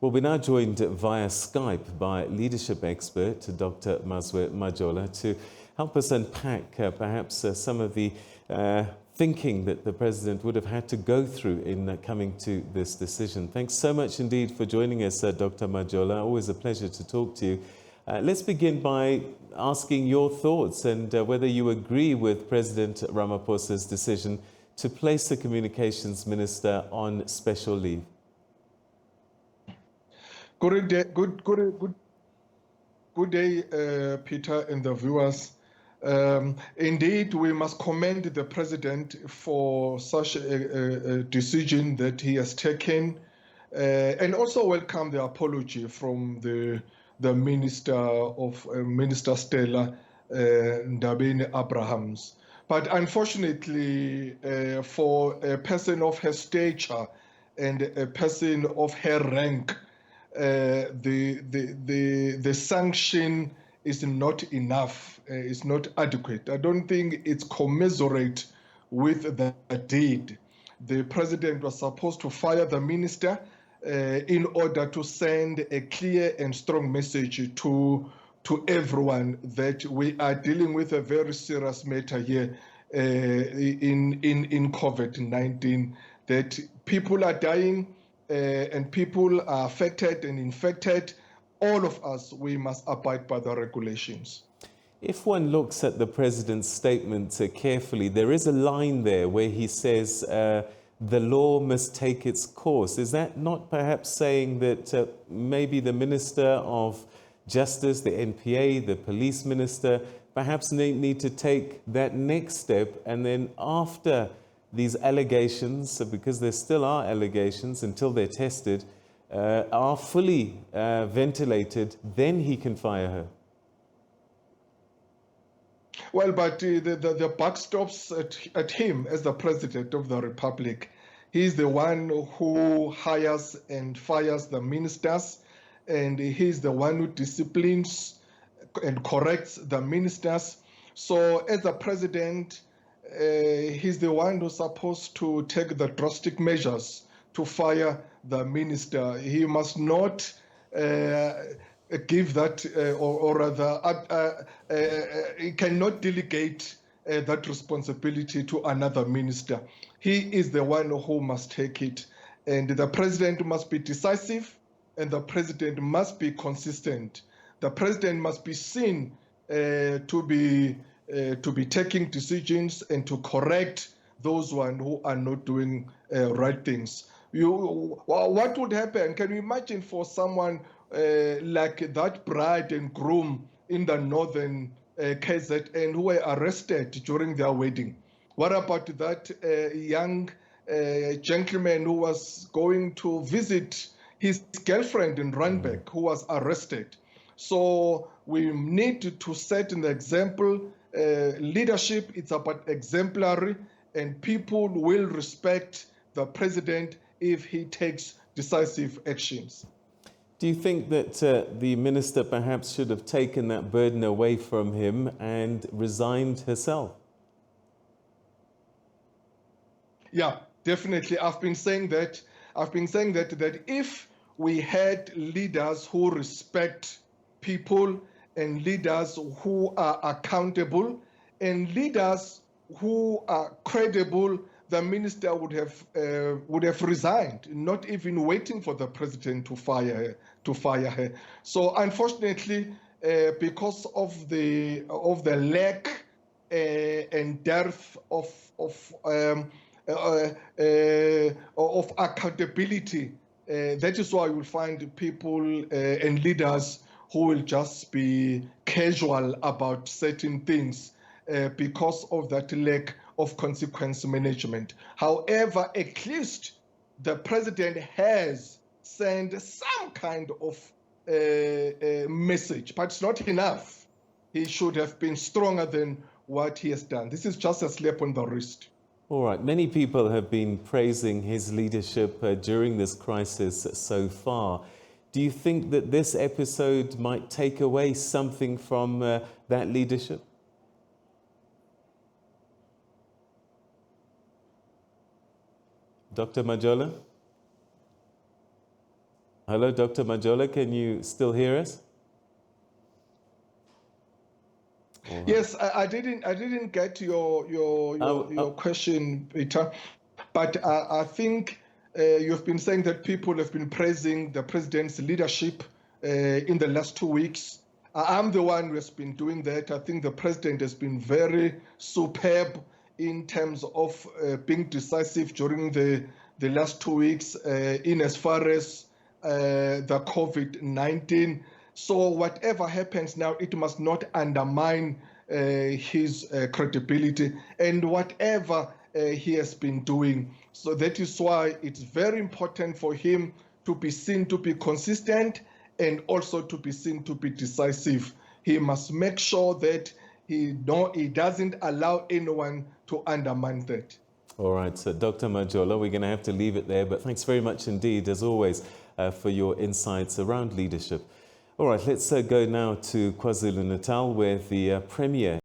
Well, we're now joined via Skype by leadership expert Dr. Mazwe Majola to help us unpack perhaps some of the thinking that the President would have had to go through in coming to this decision. Thanks so much indeed for joining us, Dr. Majola. Always a pleasure to talk to you. Let's begin by asking your thoughts and whether you agree with President Ramaphosa's decision to place the Communications Minister on special leave. Good day, Peter and the viewers. Indeed, we must commend the President for such a decision that he has taken, and also welcome the apology from the Minister of Minister Stella, Ndabeni-Abrahams. But unfortunately, for a person of her stature and a person of her rank, the sanction is not enough, it's not adequate. I don't think it's commensurate with the deed. The President was supposed to fire the minister in order to send a clear and strong message to everyone that we are dealing with a very serious matter here in COVID-19, that people are dying, and people are affected and infected. All of us, we must abide by the regulations. If one looks at the President's statement carefully, there is a line there where he says the law must take its course. Is that not perhaps saying that maybe the Minister of Justice, the NPA, the Police Minister, perhaps need to take that next step, and then after these allegations, because there still are allegations until they're tested, are fully ventilated, then he can fire her? Well, but the buck stops at him as the President of the Republic. He's the one who hires and fires the ministers, and he's the one who disciplines and corrects the ministers. So as the President, he's the one who's supposed to take the drastic measures to fire the minister. He must not give that, or rather, he cannot delegate that responsibility to another minister. He is the one who must take it. And the President must be decisive, and the President must be consistent. The President must be seen to be taking decisions and to correct those who are not doing right things. What would happen? Can you imagine for someone like that bride and groom in the northern KZN who were arrested during their wedding? What about that young gentleman who was going to visit his girlfriend in Randburg who was arrested? So we need to set an example. Leadership, it's about exemplary, and people will respect the President if he takes decisive actions. Do you think that the minister perhaps should have taken that burden away from him and resigned herself? Yeah, definitely. I've been saying that if we had leaders who respect people, and leaders who are accountable, and leaders who are credible, the minister would have resigned, not even waiting for the President to fire her. So unfortunately, because of the lack and dearth of accountability, that is why you will find people and leaders who will just be casual about certain things because of that lack of consequence management. However, at least the President has sent some kind of message, but it's not enough. He should have been stronger than what he has done. This is just a slap on the wrist. All right. Many people have been praising his leadership during this crisis so far. Do you think that this episode might take away something from that leadership? Dr. Majola? Hello, Dr. Majola, can you still hear us? Yes, I didn't get your question, Peter, but I think you've been saying that people have been praising the president's leadership in the last 2 weeks. I'm the one who has been doing that. I think the president has been very superb in terms of being decisive during the last 2 weeks in as far as the COVID-19. So whatever happens now, it must not undermine his credibility and whatever he has been doing. So that is why it's very important for him to be seen to be consistent and also to be seen to be decisive. He must make sure that he doesn't allow anyone to undermine that. All right, so Dr. Majola, we're going to have to leave it there, but thanks very much indeed, as always, for your insights around leadership. All right, let's go now to KwaZulu-Natal, where the Premier